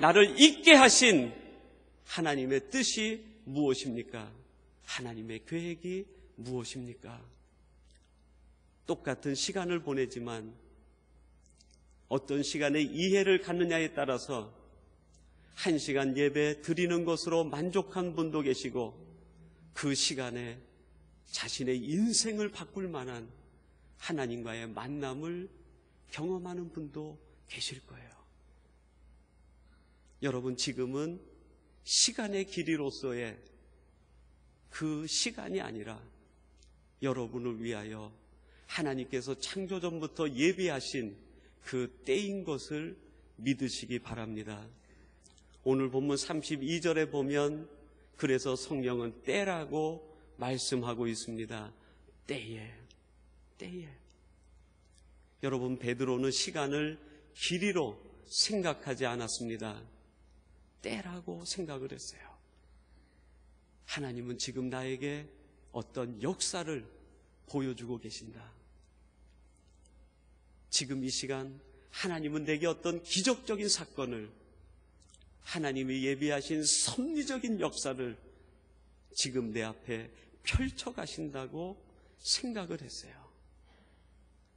나를 있게 하신 하나님의 뜻이 무엇입니까? 하나님의 계획이 무엇입니까? 똑같은 시간을 보내지만 어떤 시간에 이해를 갖느냐에 따라서 1시간 예배 드리는 것으로 만족한 분도 계시고, 그 시간에 자신의 인생을 바꿀 만한 하나님과의 만남을 경험하는 분도 계실 거예요. 여러분, 지금은 시간의 길이로서의 그 시간이 아니라 여러분을 위하여 하나님께서 창조전부터 예비하신 그 때인 것을 믿으시기 바랍니다. 오늘 본문 32절에 보면 그래서 성령은 때라고 말씀하고 있습니다. 때에. 여러분, 베드로는 시간을 길이로 생각하지 않았습니다. 때라고 생각을 했어요. 하나님은 지금 나에게 어떤 역사를 보여주고 계신다. 지금 이 시간 하나님은 내게 어떤 기적적인 사건을, 하나님이 예비하신 섭리적인 역사를 지금 내 앞에 펼쳐가신다고 생각을 했어요.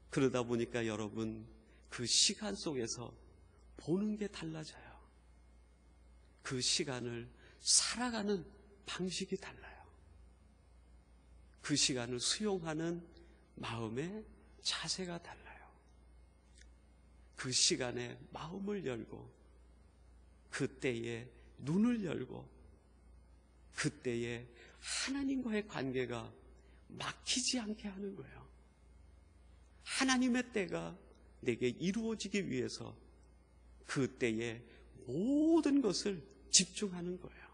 그러다 보니까 여러분, 그 시간 속에서 보는 게 달라져요. 그 시간을 살아가는 방식이 달라요. 그 시간을 수용하는 마음의 자세가 달라요. 그 시간에 마음을 열고, 그때에 눈을 열고, 그때에 하나님과의 관계가 막히지 않게 하는 거예요. 하나님의 때가 내게 이루어지기 위해서 그때에 모든 것을 집중하는 거예요.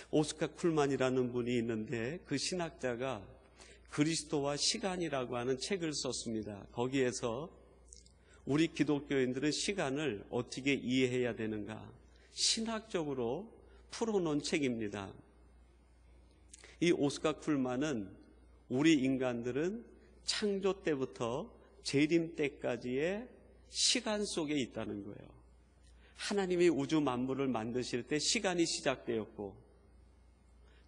오스카 쿨만이라는 분이 있는데, 그 신학자가 그리스도와 시간이라고 하는 책을 썼습니다. 거기에서 우리 기독교인들은 시간을 어떻게 이해해야 되는가, 신학적으로 풀어놓은 책입니다. 이 오스카 쿨만은 우리 인간들은 창조 때부터 재림 때까지의 시간 속에 있다는 거예요. 하나님이 우주 만물을 만드실 때 시간이 시작되었고,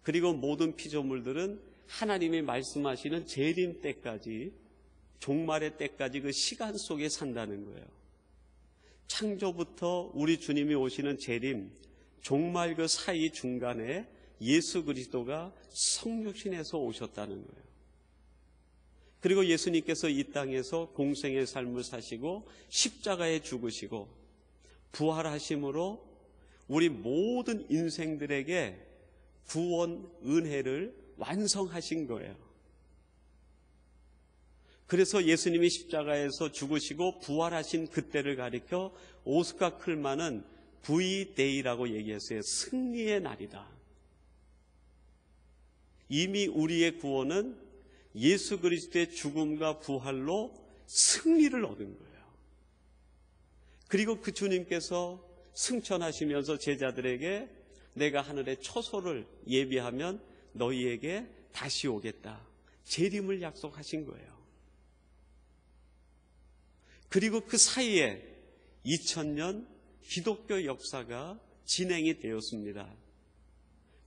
그리고 모든 피조물들은 하나님이 말씀하시는 재림 때까지, 종말의 때까지 그 시간 속에 산다는 거예요. 창조부터 우리 주님이 오시는 재림, 종말 그 사이 중간에 예수 그리스도가 성육신해서 오셨다는 거예요. 그리고 예수님께서 이 땅에서 공생의 삶을 사시고 십자가에 죽으시고 부활하심으로 우리 모든 인생들에게 구원 은혜를 완성하신 거예요. 그래서 예수님이 십자가에서 죽으시고 부활하신 그때를 가리켜 오스카 쿨만은 V-Day라고 얘기했어요. 승리의 날이다. 이미 우리의 구원은 예수 그리스도의 죽음과 부활로 승리를 얻은 거예요. 그리고 그 주님께서 승천하시면서 제자들에게 내가 하늘의 초소를 예비하면 너희에게 다시 오겠다, 재림을 약속하신 거예요. 그리고 그 사이에 2000년 기독교 역사가 진행이 되었습니다.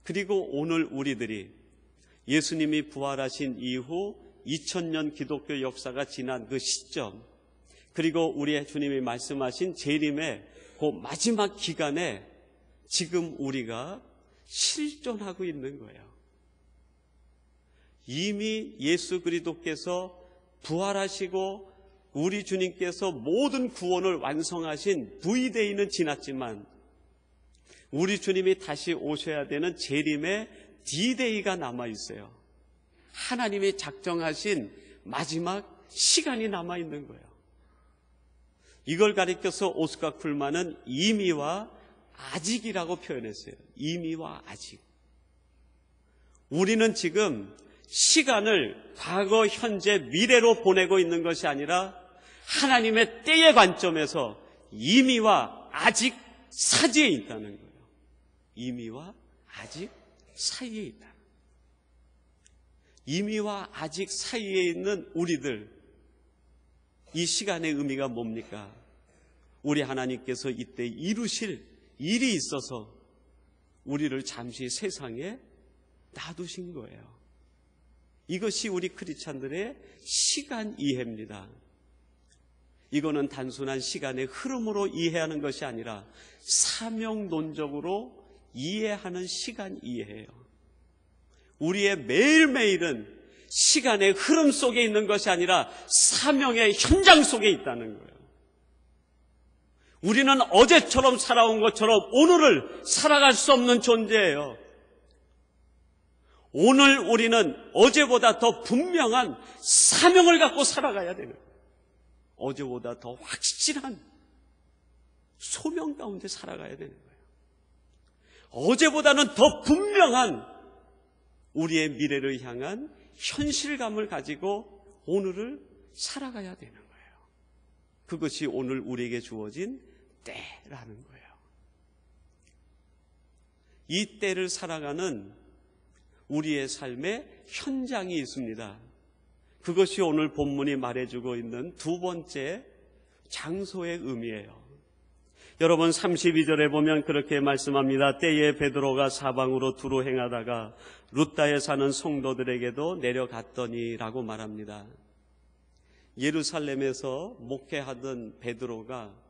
그리고 오늘 우리들이 예수님이 부활하신 이후 2000년 기독교 역사가 지난 그 시점, 그리고 우리 주님이 말씀하신 재림의 그 마지막 기간에 지금 우리가 실존하고 있는 거예요. 이미 예수 그리스도께서 부활하시고 우리 주님께서 모든 구원을 완성하신 V-Day는 지났지만 우리 주님이 다시 오셔야 되는 재림의 D-Day가 남아있어요. 하나님이 작정하신 마지막 시간이 남아있는 거예요. 이걸 가리켜서 오스카 쿨만은 이미와 아직이라고 표현했어요. 이미와 아직. 우리는 지금 시간을 과거, 현재, 미래로 보내고 있는 것이 아니라 하나님의 때의 관점에서 이미와 아직 사지에 있다는 거예요. 이미와 아직 사이에 있다. 이미와 아직 사이에 있는 우리들, 이 시간의 의미가 뭡니까? 우리 하나님께서 이때 이루실 일이 있어서 우리를 잠시 세상에 놔두신 거예요. 이것이 우리 크리스찬들의 시간 이해입니다. 이거는 단순한 시간의 흐름으로 이해하는 것이 아니라 사명론적으로 이해하는 시간 이해예요. 우리의 매일매일은 시간의 흐름 속에 있는 것이 아니라 사명의 현장 속에 있다는 거예요. 우리는 어제처럼 살아온 것처럼 오늘을 살아갈 수 없는 존재예요. 오늘 우리는 어제보다 더 분명한 사명을 갖고 살아가야 되는 거예요. 어제보다 더 확실한 소명 가운데 살아가야 되는 거예요. 어제보다는 더 분명한 우리의 미래를 향한 현실감을 가지고 오늘을 살아가야 되는 거예요. 그것이 오늘 우리에게 주어진 때라는 거예요. 이 때를 살아가는 우리의 삶의 현장이 있습니다. 그것이 오늘 본문이 말해주고 있는 두 번째 장소의 의미예요. 여러분 32절에 보면 그렇게 말씀합니다. 때에 베드로가 사방으로 두루 행하다가 룻다에 사는 성도들에게도 내려갔더니 라고 말합니다. 예루살렘에서 목회하던 베드로가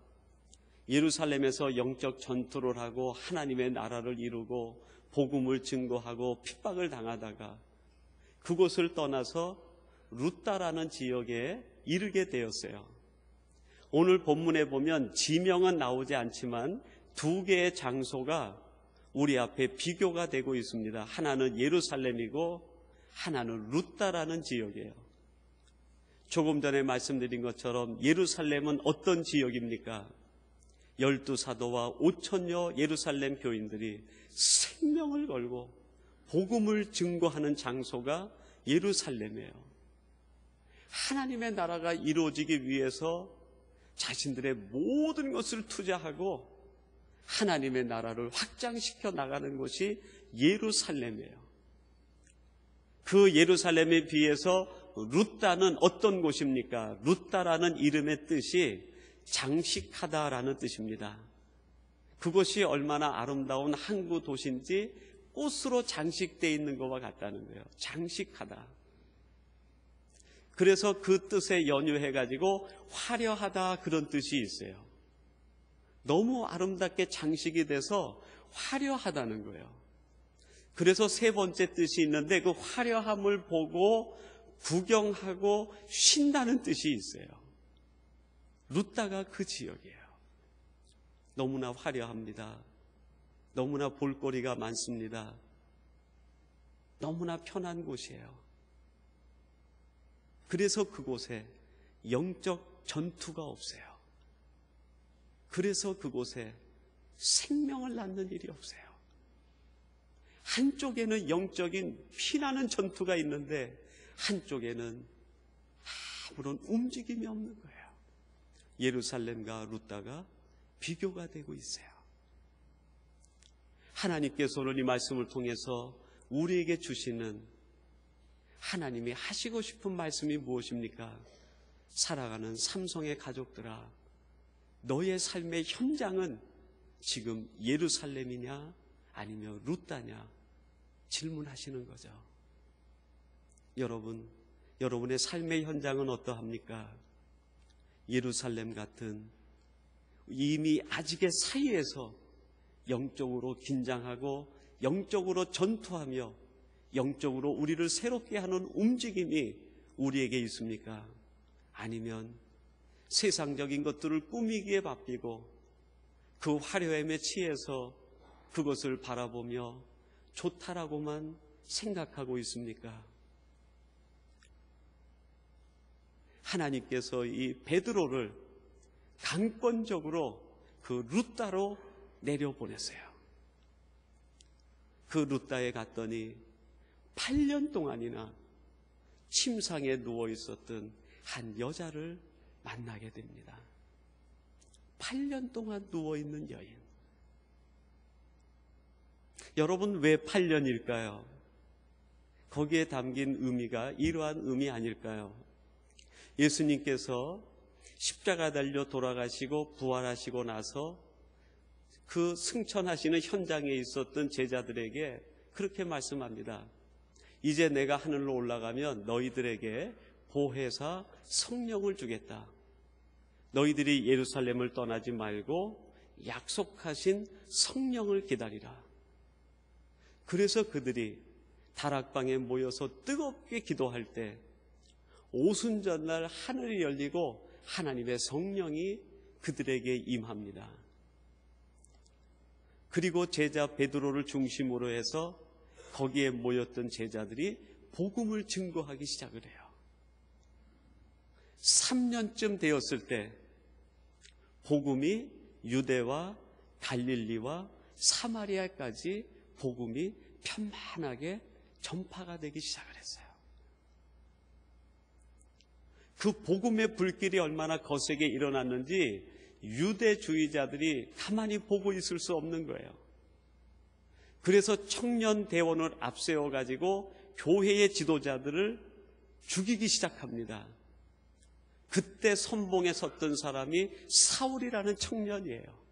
예루살렘에서 영적 전투를 하고 하나님의 나라를 이루고 복음을 증거하고 핍박을 당하다가 그곳을 떠나서 룻다라는 지역에 이르게 되었어요. 오늘 본문에 보면 지명은 나오지 않지만 두 개의 장소가 우리 앞에 비교가 되고 있습니다. 하나는 예루살렘이고 하나는 룻다라는 지역이에요. 조금 전에 말씀드린 것처럼 예루살렘은 어떤 지역입니까? 12사도와 5천여 예루살렘 교인들이 생명을 걸고 복음을 증거하는 장소가 예루살렘이에요. 하나님의 나라가 이루어지기 위해서 자신들의 모든 것을 투자하고 하나님의 나라를 확장시켜 나가는 곳이 예루살렘이에요. 그 예루살렘에 비해서 룻다는 어떤 곳입니까? 룻다라는 이름의 뜻이 장식하다라는 뜻입니다. 그것이 얼마나 아름다운 항구 도시인지 꽃으로 장식되어 있는 것과 같다는 거예요. 장식하다. 그래서 그 뜻에 연유해가지고 화려하다 그런 뜻이 있어요. 너무 아름답게 장식이 돼서 화려하다는 거예요. 그래서 세 번째 뜻이 있는데 그 화려함을 보고 구경하고 쉰다는 뜻이 있어요. 룻다가 그 지역이에요. 너무나 화려합니다. 너무나 볼거리가 많습니다. 너무나 편한 곳이에요. 그래서 그곳에 영적 전투가 없어요. 그래서 그곳에 생명을 낳는 일이 없어요. 한쪽에는 영적인 피나는 전투가 있는데 한쪽에는 아무런 움직임이 없는 거예요. 예루살렘과 룻다가 비교가 되고 있어요. 하나님께서 오늘 이 말씀을 통해서 우리에게 주시는 하나님이 하시고 싶은 말씀이 무엇입니까? 살아가는 삼성의 가족들아, 너의 삶의 현장은 지금 예루살렘이냐 아니면 룻다냐 질문하시는 거죠. 여러분의 삶의 현장은 어떠합니까? 예루살렘 같은 이미 아직의 사이에서 영적으로 긴장하고 영적으로 전투하며 영적으로 우리를 새롭게 하는 움직임이 우리에게 있습니까? 아니면 세상적인 것들을 꾸미기에 바삐고 그 화려함에 취해서 그것을 바라보며 좋다라고만 생각하고 있습니까? 하나님께서 이 베드로를 강권적으로 그 룻다로 내려보냈어요. 그 룻다에 갔더니 8년 동안이나 침상에 누워 있었던 한 여자를 만나게 됩니다. 8년 동안 누워있는 여인. 여러분, 왜 8년일까요? 거기에 담긴 의미가 이러한 의미 아닐까요? 예수님께서 십자가 달려 돌아가시고 부활하시고 나서 그 승천하시는 현장에 있었던 제자들에게 그렇게 말씀합니다. 이제 내가 하늘로 올라가면 너희들에게 보혜사 성령을 주겠다. 너희들이 예루살렘을 떠나지 말고 약속하신 성령을 기다리라. 그래서 그들이 다락방에 모여서 뜨겁게 기도할 때 오순절날 하늘이 열리고 하나님의 성령이 그들에게 임합니다. 그리고 제자 베드로를 중심으로 해서 거기에 모였던 제자들이 복음을 증거하기 시작을 해요. 3년쯤 되었을 때 복음이 유대와 갈릴리와 사마리아까지 복음이 편만하게 전파가 되기 시작을 했어요. 그 복음의 불길이 얼마나 거세게 일어났는지 유대주의자들이 가만히 보고 있을 수 없는 거예요. 그래서 청년 대원을 앞세워 가지고 교회의 지도자들을 죽이기 시작합니다. 그때 선봉에 섰던 사람이 사울이라는 청년이에요.